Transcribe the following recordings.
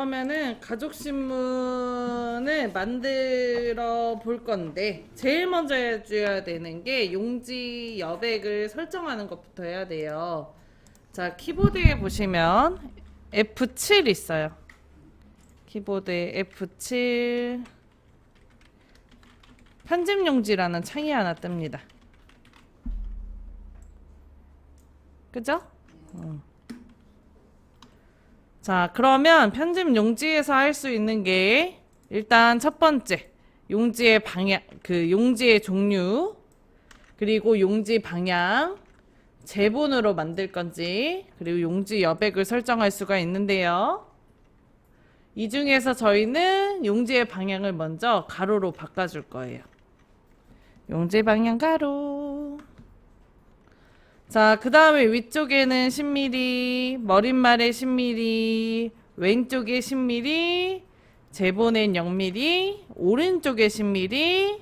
그러면은 가족신문을 만들어 볼 건데 제일 먼저 해줘야 되는 게 용지 여백을 설정하는 것부터 해야 돼요. 자, 키보드에 보시면 F7 있어요. 키보드에 F7 편집 용지라는 창이 하나 뜹니다. 그죠? 자, 그러면 편집 용지에서 할 수 있는 게 일단 첫 번째 용지의 방향, 용지의 종류, 그리고 용지 방향, 제본으로 만들 건지, 그리고 용지 여백을 설정할 수가 있는데요. 이 중에서 저희는 용지의 방향을 먼저 가로로 바꿔줄 거예요. 용지 방향 가로. 자, 그 다음에 위쪽에는 10mm, 머릿말에 10mm, 왼쪽에 10mm, 제본엔 0mm, 오른쪽에 10mm,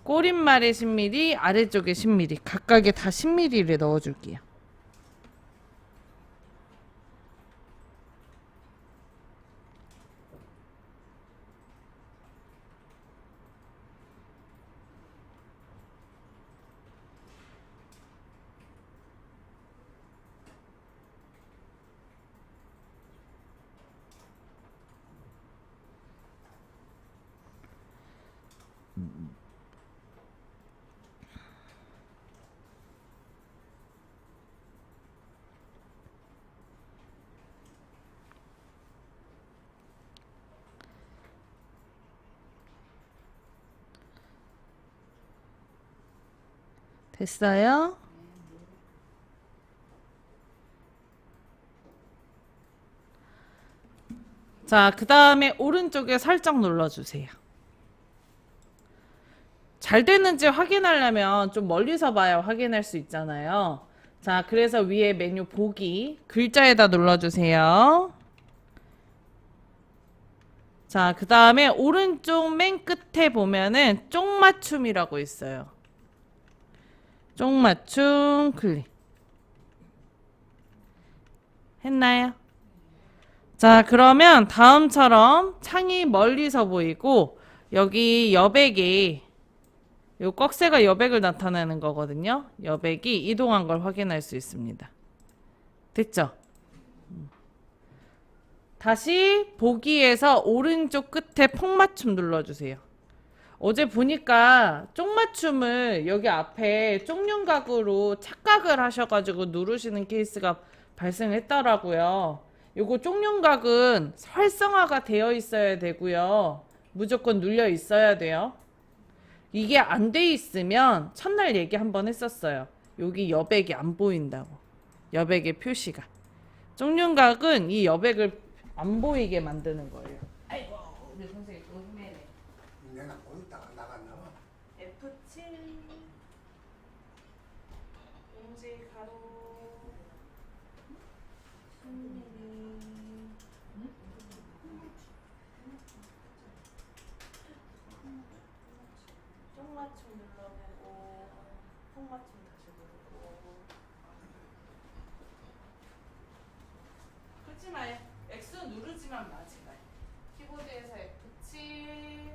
꼬릿말에 10mm, 아래쪽에 10mm. 각각에 다 10mm를 넣어줄게요. 됐어요? 자, 그 다음에 오른쪽에 살짝 눌러주세요. 잘 됐는지 확인하려면 좀 멀리서 봐야 확인할 수 있잖아요. 자, 그래서 위에 메뉴 보기 글자에다 눌러주세요. 자, 그 다음에 오른쪽 맨 끝에 보면은 쪽맞춤이라고 있어요. 쪽맞춤 클릭. 했나요? 자, 그러면 다음처럼 창이 멀리서 보이고 여기 여백이 요 꺽쇠가 여백을 나타내는 거거든요. 여백이 이동한 걸 확인할 수 있습니다. 됐죠? 다시 보기에서 오른쪽 끝에 폭맞춤 눌러주세요. 어제 보니까 쪽맞춤을 여기 앞에 쪽윤각으로 착각을 하셔가지고 누르시는 케이스가 발생했더라고요. 요거 쪽윤각은 활성화가 되어 있어야 되고요. 무조건 눌려 있어야 돼요. 이게 안 돼 있으면 첫날 얘기 한번 했었어요. 여기 여백이 안 보인다고. 여백의 표시가. 쪽윤각은 이 여백을 안 보이게 만드는 거예요. 아이고, 우리 선생님 또 헤매네. 내가 보였다가 나갔나 봐. F7 용지 가로 10mm. 쪽맞춤 눌러내고 폭맞춤 다시 누르고. 그렇지 마요. X 누르지만 마지 마요. 키보드에서 F7.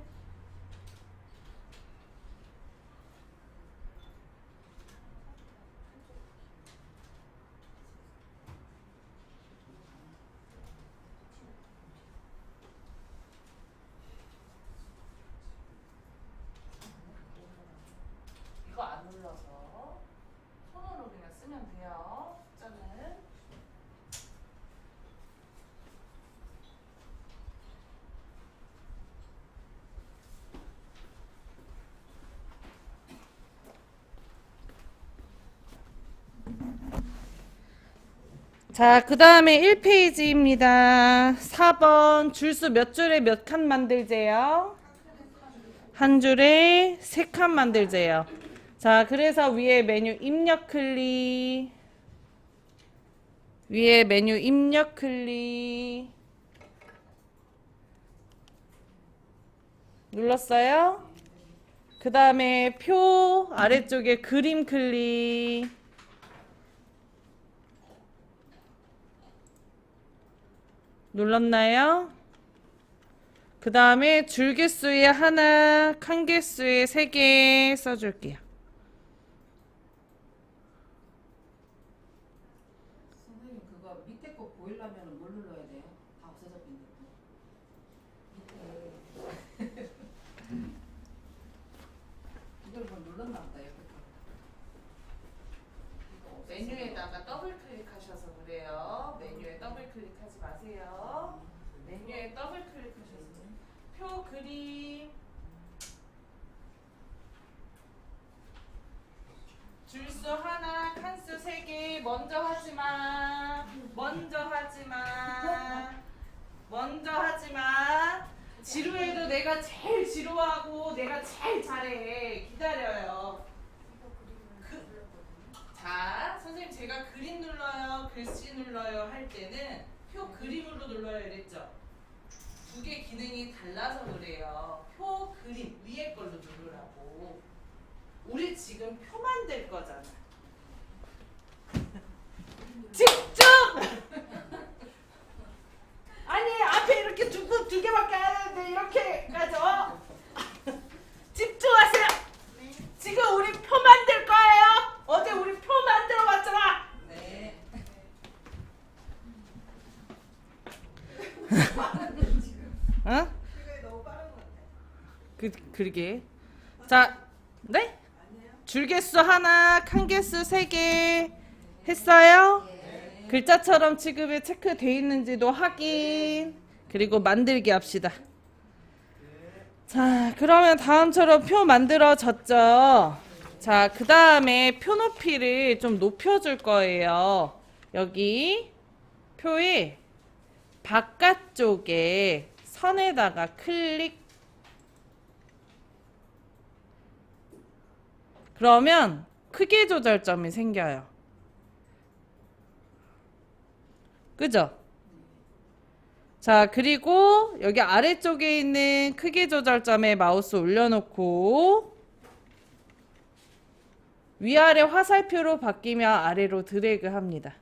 이거 안 눌러서 손으로 그냥 쓰면 돼요. 숫자는. 자, 그 다음에 1페이지입니다. 4번 줄수 몇 줄에 몇 칸 만들재요? 한 줄에 3칸 만들재요. 자, 그래서 위에 메뉴 입력 클릭, 위에 메뉴 입력 클릭 눌렀어요? 그 다음에 표 아래쪽에 그림 클릭 눌렀나요? 그 다음에 줄개수에 하나, 칸개수에 3개 써줄게요. 선생님 그거 밑에 거 보이려면 뭘 눌러야 돼요? 다 없어졌는데. 밑에 이걸 뭐 눌렀나 보다 옆에 거. 이거 없어서. 메뉴에다가 더블 클릭하셔서 그래요. 메뉴에 더블 클릭하지 마세요. 메뉴에 더블 클릭하셔서 표 그림 줄수 하나, 칸수 3개. 먼저 하지마. 먼저 하지마. 먼저 하지마. 지루해도 내가 제일 지루하고 내가 제일 잘해. 기다려요. 자, 선생님 제가 그림 눌러요, 글씨 눌러요 할 때는 표 그림으로 눌러요 이랬죠? 두 개 기능이 달라서 그래요. 표 그림 위에 걸로 누르라고. 우리 지금 표 만들 거잖아. 집중! 아니 앞에 이렇게 두 개밖에 안 하는데 이렇게까지 집중하세요. 지금 우리 표 만들 거예요. 어제 우리 표 만들어 봤잖아. 네. 어? 그게 너무 빠른 것 같아. 그러게. 자, 네? 줄개수 하나, 칸개수 3개 했어요? 네. 글자처럼 지급에 체크돼 있는지도 확인. 그리고 만들기 합시다. 자, 그러면 다음처럼 표 만들어졌죠? 자, 그 다음에 표 높이를 좀 높여줄 거예요. 여기 표의 바깥쪽에 선에다가 클릭. 그러면 크기 조절점이 생겨요. 그죠? 자, 그리고 여기 아래쪽에 있는 크기 조절점에 마우스 올려놓고 위아래 화살표로 바뀌면 아래로 드래그 합니다.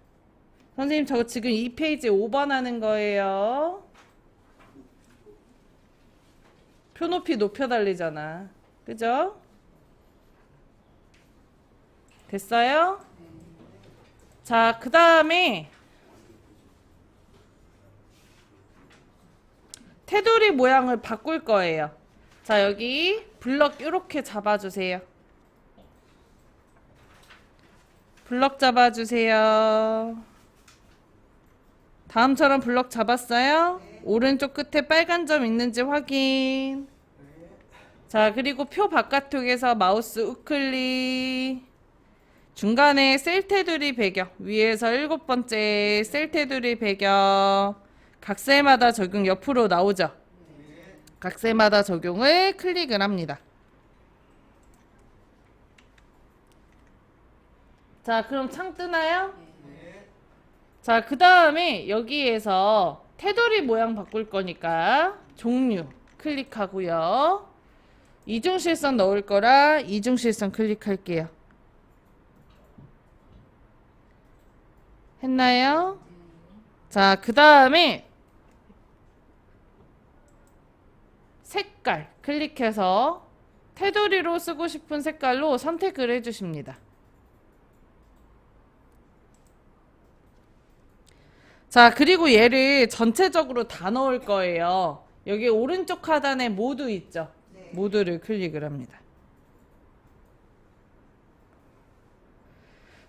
선생님, 저 지금 이 페이지 5번 하는 거예요. 표 높이 높여달리잖아. 그죠? 됐어요? 자, 그 다음에 테두리 모양을 바꿀 거예요. 자, 여기 블럭 이렇게 잡아주세요. 블럭 잡아주세요. 다음처럼 블럭 잡았어요? 오른쪽 끝에 빨간 점 있는지 확인. 자, 그리고 표 바깥쪽에서 마우스 우클릭. 중간에 셀 테두리 배경, 위에서 7번째 셀 테두리 배경. 각셀마다 적용 옆으로 나오죠? 각셀마다 적용을 클릭을 합니다. 자, 그럼 창 뜨나요? 자, 그 다음에 여기에서 테두리 모양 바꿀 거니까 종류 클릭하고요. 이중실선 넣을 거라 이중실선 클릭할게요. 했나요? 자, 그 다음에 색깔 클릭해서 테두리로 쓰고 싶은 색깔로 선택을 해주십니다. 자, 그리고 얘를 전체적으로 다 넣을 거예요. 여기 오른쪽 하단에 모두 있죠? 네. 모두를 클릭을 합니다.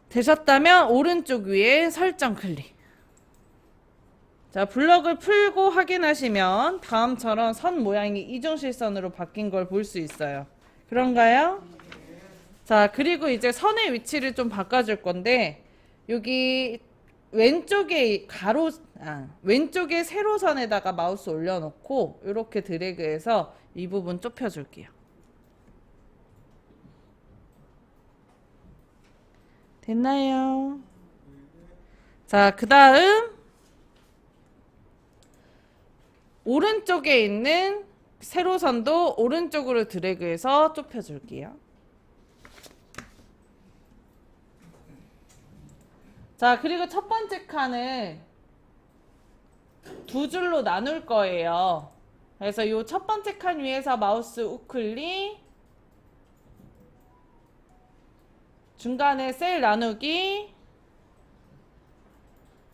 되셨다면 오른쪽 위에 설정 클릭. 자, 블럭을 풀고 확인하시면 다음처럼 선 모양이 이중실선으로 바뀐 걸 볼 수 있어요. 그런가요? 자, 그리고 이제 선의 위치를 좀 바꿔줄 건데 여기 왼쪽에 왼쪽에 세로선에다가 마우스 올려놓고 이렇게 드래그해서 이 부분 좁혀줄게요. 됐나요? 자, 그 다음 오른쪽에 있는 세로선도 오른쪽으로 드래그해서 좁혀줄게요. 자, 그리고 첫 번째 칸을 두 줄로 나눌 거예요. 그래서 이 첫 번째 칸 위에서 마우스 우클릭, 중간에 셀 나누기.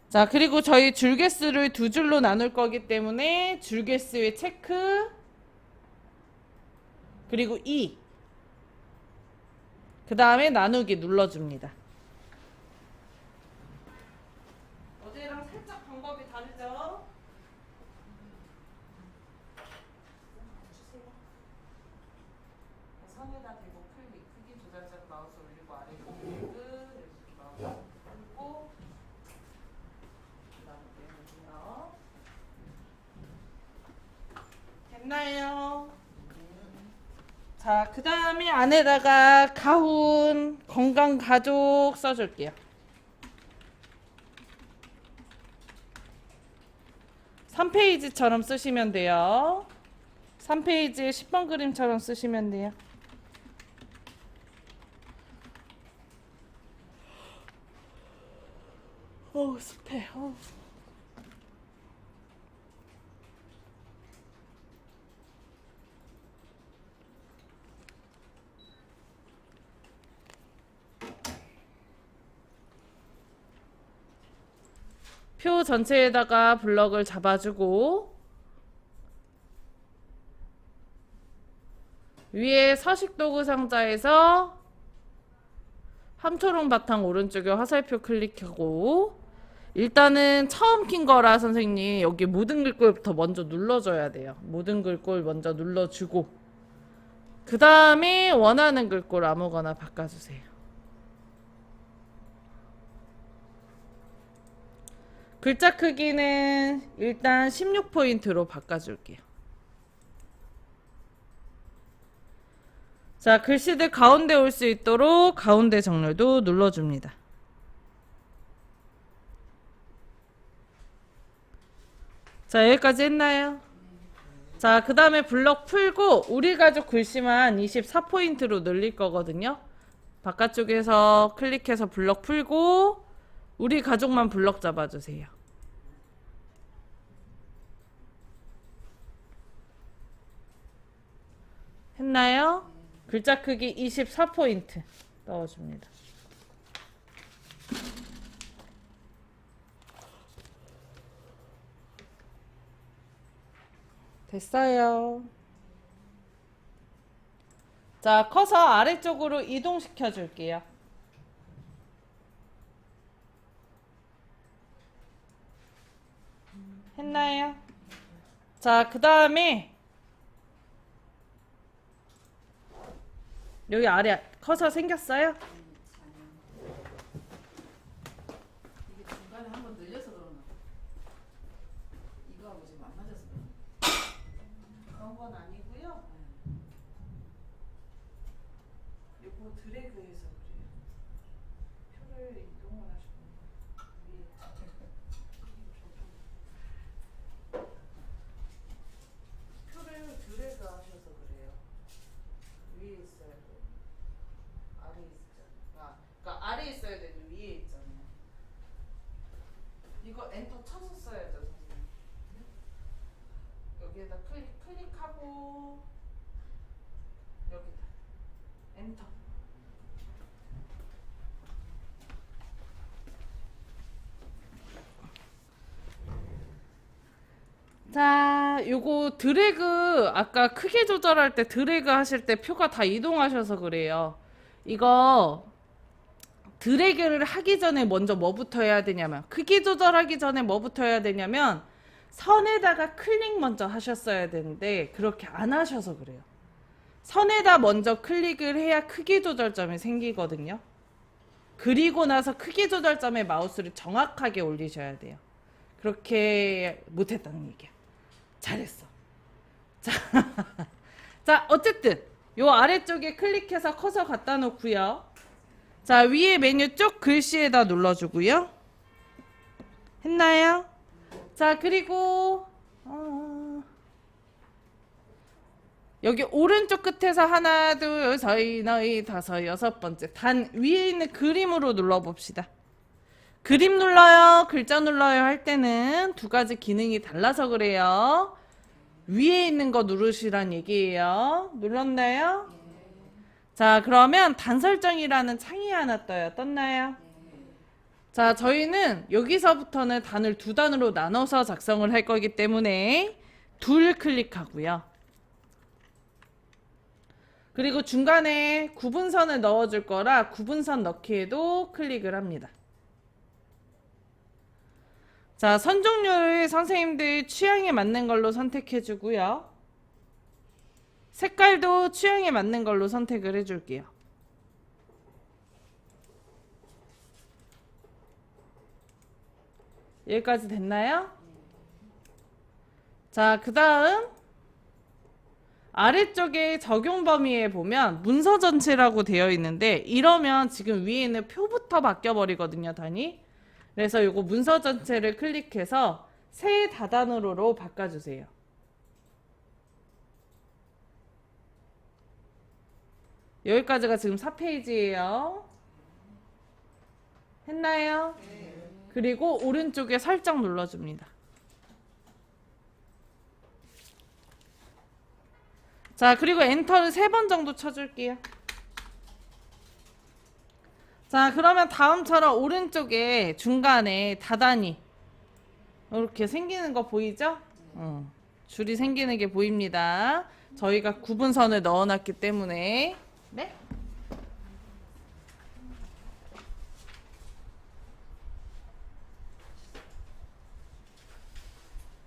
자, 그리고 저희 줄개수를 두 줄로 나눌 거기 때문에 줄개수의 체크, 그리고 2. 그 다음에 나누기 눌러줍니다. 어제랑 살짝 방법이 다르죠? 선에다 대고 클릭, 크기 조절자로 마우스 올리고 아래 클릭, 이렇게 마우스 올리고, 그 다음에 눌러. 됐나요? 자, 그 다음에 안에다가 가훈 건강가족 써줄게요. 3페이지처럼 쓰시면 돼요. 3페이지에 10번 그림처럼 쓰시면 돼요. 어우, 습해. 어우. 표 전체에다가 블럭을 잡아주고 위에 서식도구 상자에서 함초롱 바탕 오른쪽에 화살표 클릭하고 일단은 처음 킨 거라 선생님 여기 모든 글꼴부터 먼저 눌러줘야 돼요. 모든 글꼴 먼저 눌러주고 그 다음에 원하는 글꼴 아무거나 바꿔주세요. 글자 크기는 일단 16포인트로 바꿔줄게요. 자, 글씨들 가운데 올 수 있도록 가운데 정렬도 눌러줍니다. 자, 여기까지 했나요? 자, 그 다음에 블럭 풀고 우리 가족 글씨만 24포인트로 늘릴 거거든요. 바깥쪽에서 클릭해서 블럭 풀고 우리 가족만 블럭 잡아주세요. 했나요? 글자 크기 24포인트 넣어줍니다. 됐어요. 자, 커서 아래쪽으로 이동시켜 줄게요. 했나요? 자, 그 다음에 여기 아래 커서 생겼어요? 이게 중간에 한번 늘려서 그러나? 이거하고 지금 안 맞아서 그러나? 그런 건 아니고요. 요거 드래그해서 그래요. 표를 이동을 하시면 표를 드래그 하셔서 그래요. 위에 있어야 돼. 아래 있잖아. 그러니까 아래 있어야 되는데 위에 있잖아요. 이거 엔터 쳐서 써야죠, 선생님. 여기에다 클릭하고 여기다 엔터. 자, 요거 드래그 아까 크게 조절할 때 드래그 하실 때 표가 다 이동하셔서 그래요. 이거 드래그를 하기 전에 먼저 뭐부터 해야 되냐면 크기 조절하기 전에 뭐부터 해야 되냐면 선에다가 클릭 먼저 하셨어야 되는데 그렇게 안 하셔서 그래요. 선에다 먼저 클릭을 해야 크기 조절점이 생기거든요. 그리고 나서 크기 조절점에 마우스를 정확하게 올리셔야 돼요. 그렇게 못했다는 얘기야. 잘했어. 자, 자, 어쨌든 요 아래쪽에 클릭해서 커서 갖다 놓고요. 자, 위에 메뉴 쪽 글씨에다 눌러주고요. 했나요? 자, 그리고 여기 오른쪽 끝에서 하나, 둘, 서희, 너희, 다섯, 여섯 번째 단 위에 있는 그림으로 눌러봅시다. 그림 눌러요, 글자 눌러요 할 때는 두 가지 기능이 달라서 그래요. 위에 있는 거 누르시란 얘기예요. 눌렀나요? 자, 그러면 단설정이라는 창이 하나 떠요. 떴나요? 자, 저희는 여기서부터는 단을 두 단으로 나눠서 작성을 할 거기 때문에 둘 클릭하고요. 그리고 중간에 구분선을 넣어줄 거라 구분선 넣기에도 클릭을 합니다. 자, 선 종류를 선생님들 취향에 맞는 걸로 선택해 주고요. 색깔도 취향에 맞는 걸로 선택을 해 줄게요. 여기까지 됐나요? 자, 그 다음 아래쪽에 적용 범위에 보면 문서 전체라고 되어 있는데 이러면 지금 위에 있는 표부터 바뀌어 버리거든요, 단위. 그래서 요거 문서 전체를 클릭해서 새 다단으로로 바꿔주세요. 여기까지가 지금 4페이지예요. 했나요? 그리고 오른쪽에 살짝 눌러줍니다. 자, 그리고 엔터를 3번 정도 쳐줄게요. 자, 그러면 다음처럼 오른쪽에 중간에 다단이 이렇게 생기는 거 보이죠? 줄이 생기는 게 보입니다. 저희가 구분선을 넣어놨기 때문에. 네?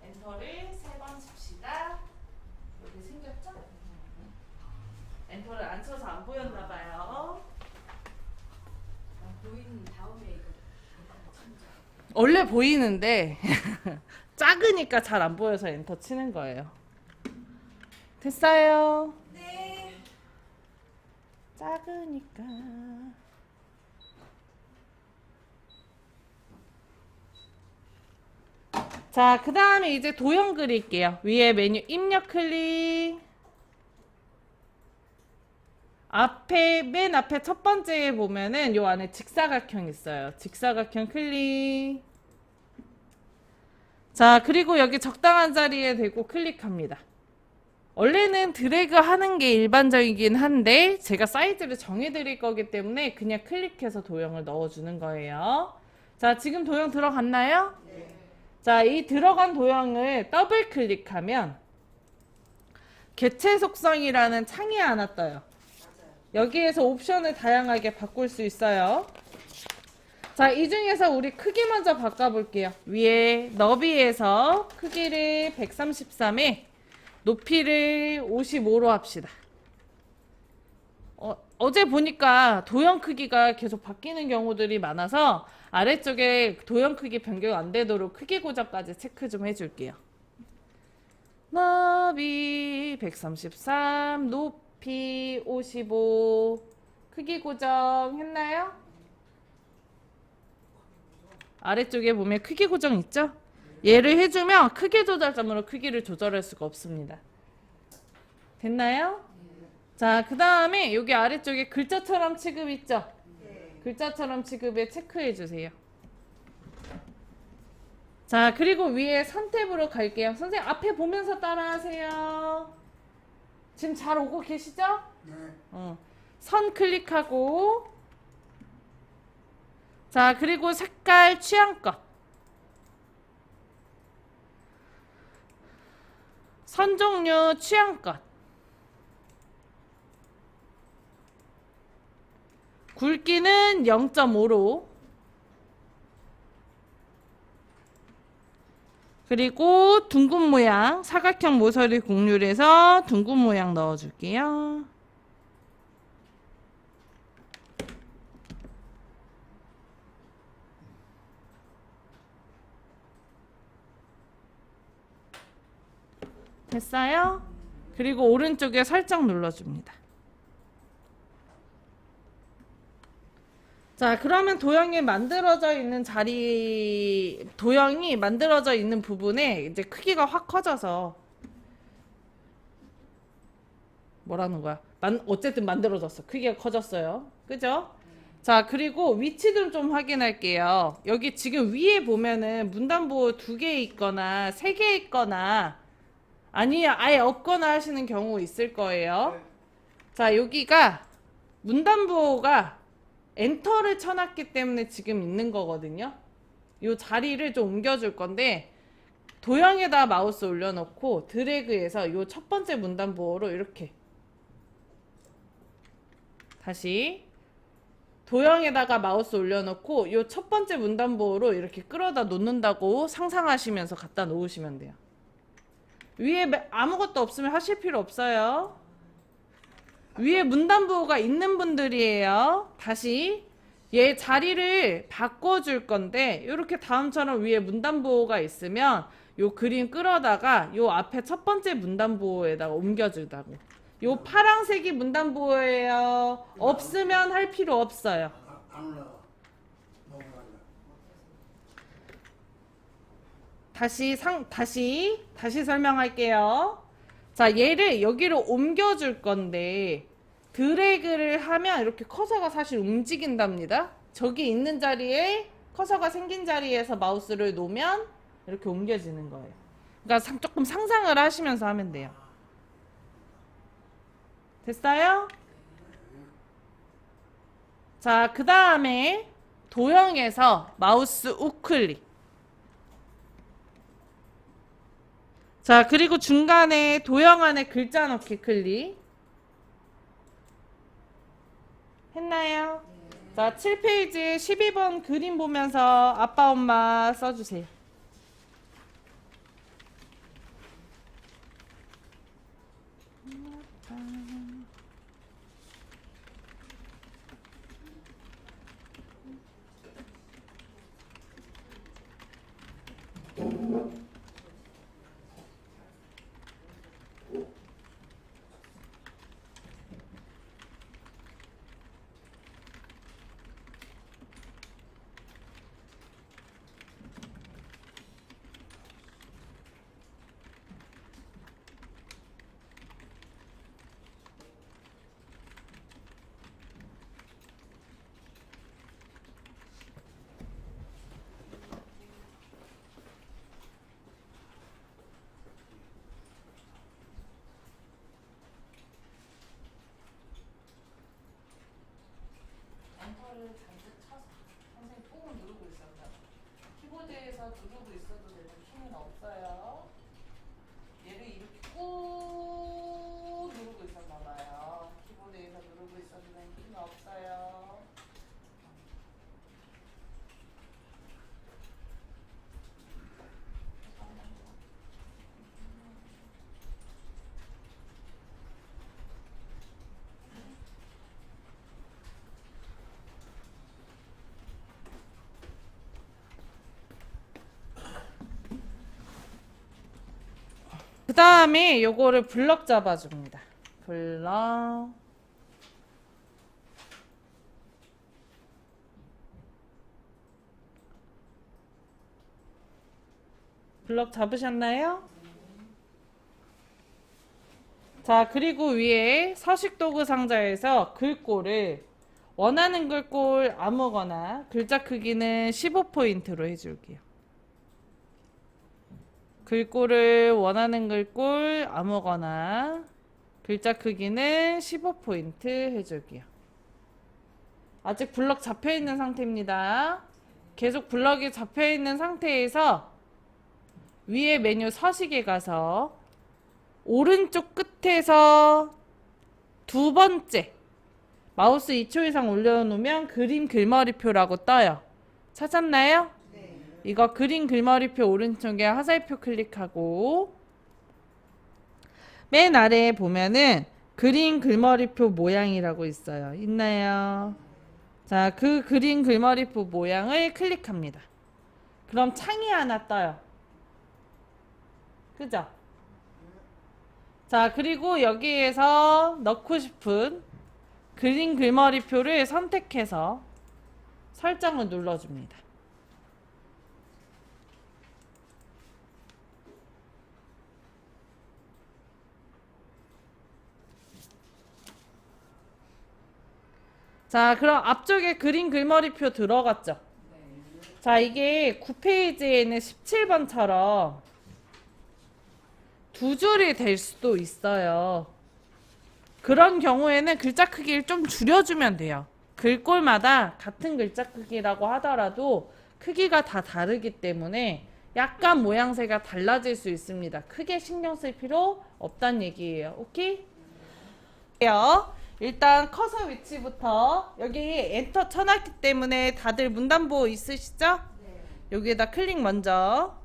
엔터를 3번 칩시다. 이렇게 생겼죠? 엔터를 안 쳐서 안 보였나봐요. 보이는 다음에 이거 원래 보이는데 작으니까 잘 안 보여서 엔터 치는 거예요. 됐어요? 네. 작으니까. 자, 그 다음에 이제 도형 그릴게요. 위에 메뉴 입력 클릭. 앞에, 맨 앞에 첫 번째에 보면은 요 안에 직사각형 있어요. 직사각형 클릭. 자, 그리고 여기 적당한 자리에 대고 클릭합니다. 원래는 드래그 하는 게 일반적이긴 한데 제가 사이즈를 정해 드릴 거기 때문에 그냥 클릭해서 도형을 넣어주는 거예요. 자, 지금 도형 들어갔나요? 네. 자, 이 들어간 도형을 더블 클릭하면 개체 속성이라는 창이 하나 떠요. 여기에서 옵션을 다양하게 바꿀 수 있어요. 자, 이 중에서 우리 크기 먼저 바꿔볼게요. 위에 너비에서 크기를 133에 높이를 55로 합시다. 어제 보니까 도형 크기가 계속 바뀌는 경우들이 많아서 아래쪽에 도형 크기 변경 안 되도록 크기 고정까지 체크 좀 해줄게요. 너비 133, 높이 55, 크기 고정 했나요? 아래쪽에 보면 크기 고정 있죠? 얘를 해주면 크기 조절점으로 크기를 조절할 수가 없습니다. 됐나요? 자, 그 다음에 여기 아래쪽에 글자처럼 취급 있죠? 글자처럼 취급에 체크해 주세요. 자, 그리고 위에 선 탭으로 갈게요. 선생님 앞에 보면서 따라하세요. 지금 잘 오고 계시죠? 네. 선 클릭하고, 자, 그리고 색깔 취향껏 선 종류 취향껏 굵기는 0.5로 그리고 둥근 모양 사각형 모서리 곡률에서 둥근 모양 넣어줄게요. 됐어요? 그리고 오른쪽에 살짝 눌러줍니다. 자, 그러면 도형이 만들어져 있는 도형이 만들어져 있는 부분에 이제 크기가 확 커져서 뭐라는 거야? 어쨌든 만들어졌어. 크기가 커졌어요. 그죠? 자, 그리고 위치도 좀 확인할게요. 여기 지금 위에 보면은 문단보 2개 있거나 3개 있거나 아니, 아예 없거나 하시는 경우 있을 거예요. 자, 여기가 문단보호가 엔터를 쳐놨기 때문에 지금 있는 거거든요. 이 자리를 좀 옮겨줄 건데 도형에다 마우스 올려놓고 드래그해서 이 첫 번째 문단보호로 이렇게 다시 도형에다가 마우스 올려놓고 이 첫 번째 문단보호로 이렇게 끌어다 놓는다고 상상하시면서 갖다 놓으시면 돼요. 위에 아무것도 없으면 하실 필요 없어요. 위에 문단보호가 있는 분들이에요. 다시 얘 자리를 바꿔줄 건데 이렇게 다음처럼 위에 문단보호가 있으면 요 그림 끌어다가 요 앞에 첫 번째 문단보호에다가 옮겨주다고. 요 파란색이 문단보호예요. 없으면 할 필요 없어요. 안 올라가. 넘어간다. 다시 설명할게요. 자, 얘를 여기로 옮겨줄 건데 드래그를 하면 이렇게 커서가 사실 움직인답니다. 저기 있는 자리에 커서가 생긴 자리에서 마우스를 놓으면 이렇게 옮겨지는 거예요. 그러니까 조금 상상을 하시면서 하면 돼요. 됐어요? 자, 그 다음에 도형에서 마우스 우클릭. 자, 그리고 중간에 도형 안에 글자 넣기 클릭. 했나요? 자, 7페이지 12번 그림 보면서 아빠, 엄마 써주세요. 엔터를 잔뜩 쳐서 선생님 꾹 누르고 있었다. 키보드에서 누르고 있어도 되는 키는 없어요. 얘를 이렇게 꾹 누르고 있었나 봐요. 키보드에서 누르고 있어도 되는 키는 없어요. 그 다음에 요거를 블럭 잡아줍니다. 블럭. 블럭 잡으셨나요? 자, 그리고 위에 서식도구 상자에서 글꼴을 원하는 글꼴 아무거나 글자 크기는 15포인트로 해줄게요. 글꼴을 원하는 글꼴 아무거나 글자 크기는 15포인트 해줄게요. 아직 블럭 잡혀있는 상태입니다. 계속 블럭이 잡혀있는 상태에서 위에 메뉴 서식에 가서 오른쪽 끝에서 두 번째 마우스 2초 이상 올려놓으면 그림 글머리표라고 떠요. 찾았나요? 네. 이거 그림 글머리표 오른쪽에 화살표 클릭하고 맨 아래에 보면은 그림 글머리표 모양이라고 있어요. 있나요? 자, 그 그림 글머리표 모양을 클릭합니다. 그럼 창이 하나 떠요. 그죠? 자, 그리고 여기에서 넣고 싶은 그림 글머리표를 선택해서 설정을 눌러줍니다. 자, 그럼 앞쪽에 그림 글머리표 들어갔죠? 자, 이게 9페이지에는 17번처럼 두 줄이 될 수도 있어요. 그런 경우에는 글자 크기를 좀 줄여주면 돼요. 글꼴마다 같은 글자 크기라고 하더라도 크기가 다 다르기 때문에 약간 모양새가 달라질 수 있습니다. 크게 신경 쓸 필요 없다는 얘기예요. 오케이? 일단 커서 위치부터 여기 엔터 쳐놨기 때문에 다들 문단보 있으시죠? 여기에다 클릭 먼저.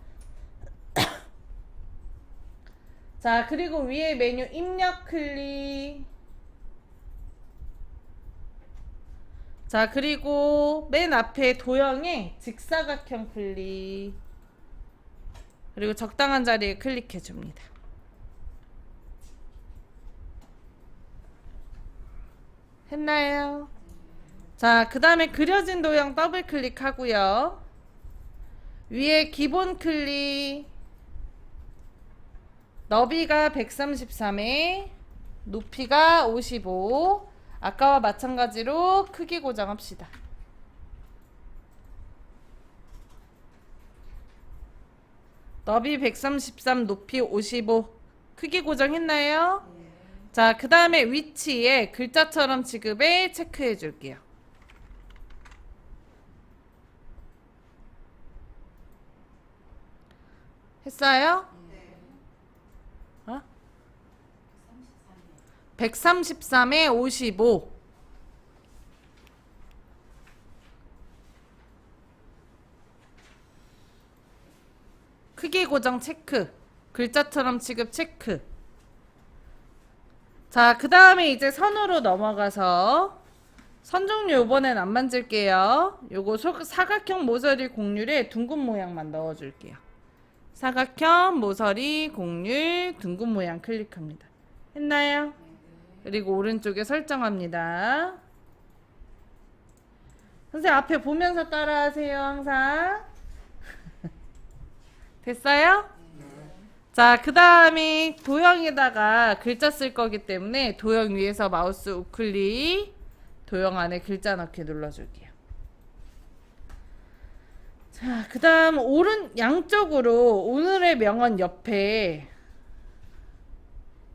자, 그리고 위에 메뉴 입력 클릭. 자, 그리고 맨 앞에 도형에 직사각형 클릭. 그리고 적당한 자리에 클릭해 줍니다. 했나요? 자, 그 다음에 그려진 도형 더블 클릭하고요. 위에 기본 클릭. 너비가 133에 높이가 55. 아까와 마찬가지로 크기 고정합시다. 너비 133, 높이 55. 크기 고정했나요? 자, 그 다음에 위치에 글자처럼 지급에 체크해 줄게요. 했어요? 133에 55. 크기 고정 체크. 글자처럼 지급 체크. 자, 그 다음에 이제 선으로 넘어가서 선 종류 이번엔 안 만질게요. 요거 사각형 모서리 곡률에 둥근 모양만 넣어줄게요. 사각형 모서리 곡률 둥근 모양 클릭합니다. 했나요? 그리고 오른쪽에 설정합니다. 선생님 앞에 보면서 따라하세요. 항상. 됐어요? 자, 그 다음에 도형에다가 글자 쓸 거기 때문에 도형 위에서 마우스 우클릭, 도형 안에 글자 넣기 눌러줄게요. 자, 그 다음 양쪽으로 오늘의 명언 옆에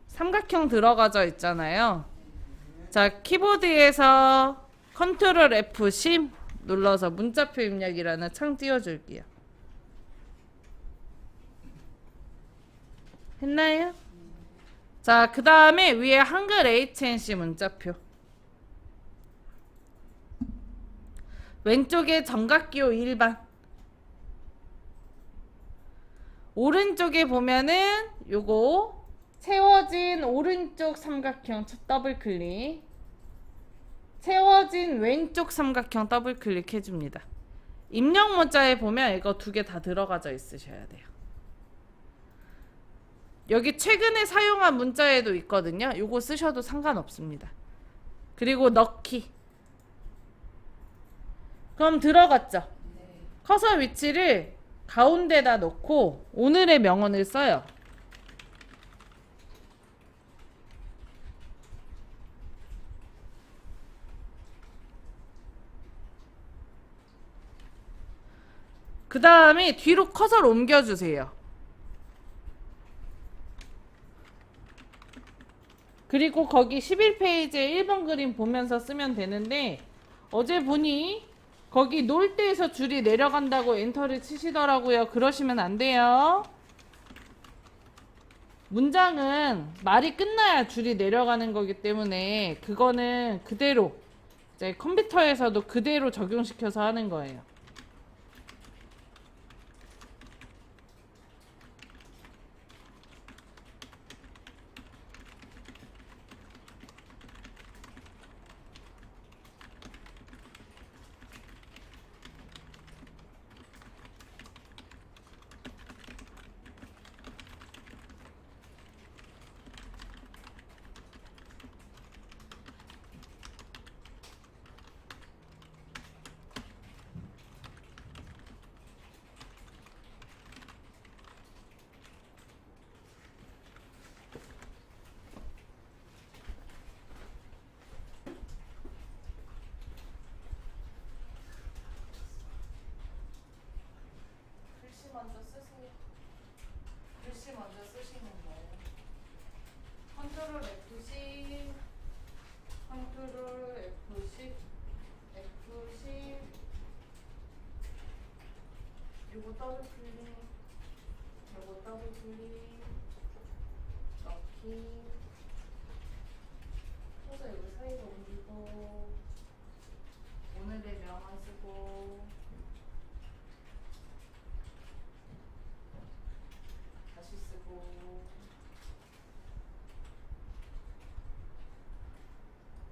삼각형 들어가져 있잖아요. 자, 키보드에서 컨트롤 F10 눌러서 문자표 입력이라는 창 띄워줄게요. 했나요? 자, 그 다음에 위에 한글 HNC 문자표. 왼쪽에 정각기호 일반. 오른쪽에 보면은 요거 채워진 오른쪽 삼각형 더블 클릭. 채워진 왼쪽 삼각형 더블 클릭 해줍니다. 입력 문자에 보면 이거 두 개 다 들어가져 있으셔야 돼요. 여기 최근에 사용한 문자에도 있거든요. 요거 쓰셔도 상관없습니다. 그리고 넣기. 그럼 들어갔죠? 커서 위치를 가운데다 놓고 오늘의 명언을 써요. 그 다음에 뒤로 커서를 옮겨주세요. 그리고 거기 11페이지에 1번 그림 보면서 쓰면 되는데 어제 보니 거기 놀 때에서 줄이 내려간다고 엔터를 치시더라고요. 그러시면 안 돼요. 문장은 말이 끝나야 줄이 내려가는 거기 때문에 그거는 그대로 이제 컴퓨터에서도 그대로 적용시켜서 하는 거예요. 컨트롤 F10, 컨트롤 F10, F10. 요거 더블 클릭, 요거 더블 클릭, 넣기. 서서 여기 사이로 옮기고, 오늘의 명언 쓰고, 다시 쓰고,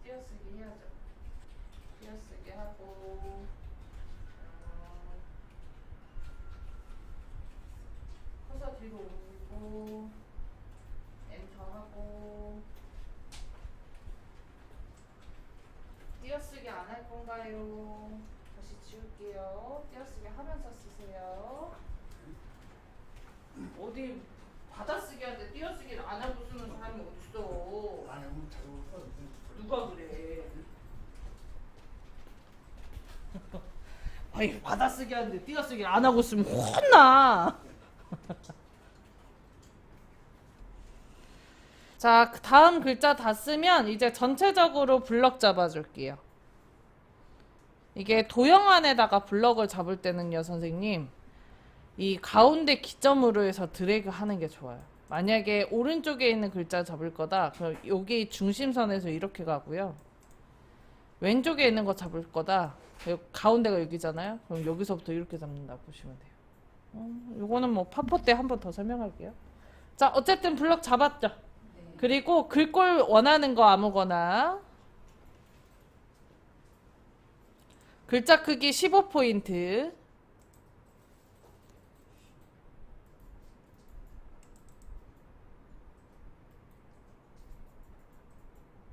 띄어쓰기 해야죠. 띄어쓰기 하고, 커서 뒤로 옮기고, 엔터하고. 띄어쓰기 안 할 건가요? 다시 지울게요. 띄어쓰기 하면서 쓰세요. 어디 받아쓰기 하는데 띄어쓰기를 안 하고 쓰는 사람이 어딨어? 안 하면 잘못 써. 누가 그래? 아니 받아쓰기 하는데 띄어쓰기를 안 하고 쓰면 혼나. 자, 그 다음 글자 다 쓰면 이제 전체적으로 블럭 잡아줄게요. 이게 도형 안에다가 블럭을 잡을 때는요, 선생님, 이 가운데 기점으로 해서 드래그 하는 게 좋아요. 만약에 오른쪽에 있는 글자 잡을 거다, 그럼 여기 중심선에서 이렇게 가고요. 왼쪽에 있는 거 잡을 거다, 가운데가 여기잖아요. 그럼 여기서부터 이렇게 잡는다 보시면 돼요. 요거는 뭐 파포 때 한 번 더 설명할게요. 자, 어쨌든 블럭 잡았죠. 그리고 글꼴 원하는 거 아무거나. 글자 크기 15포인트.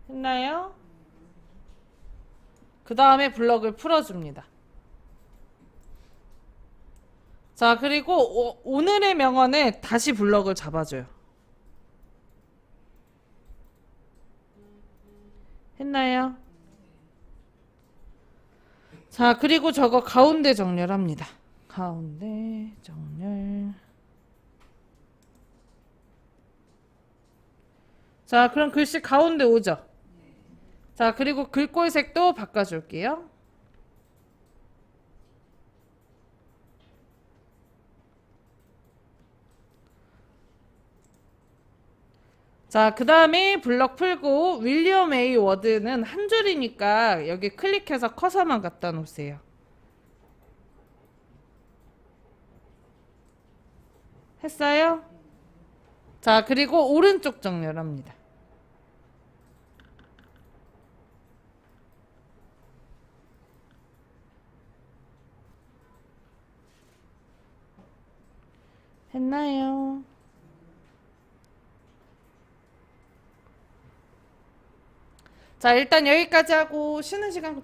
했나요? 그 다음에 블럭을 풀어줍니다. 자, 그리고 오늘의 명언에 다시 블럭을 잡아줘요. 했나요? 자, 그리고 저거 가운데 정렬합니다. 가운데 정렬. 자, 그럼 글씨 가운데 오죠? 자, 그리고 글꼴 색도 바꿔줄게요. 자, 그 다음에 블럭 풀고 윌리엄 A 워드는 한 줄이니까 여기 클릭해서 커서만 갖다 놓으세요. 했어요? 자, 그리고 오른쪽 정렬합니다. 했나요? 자, 일단 여기까지 하고 쉬는 시간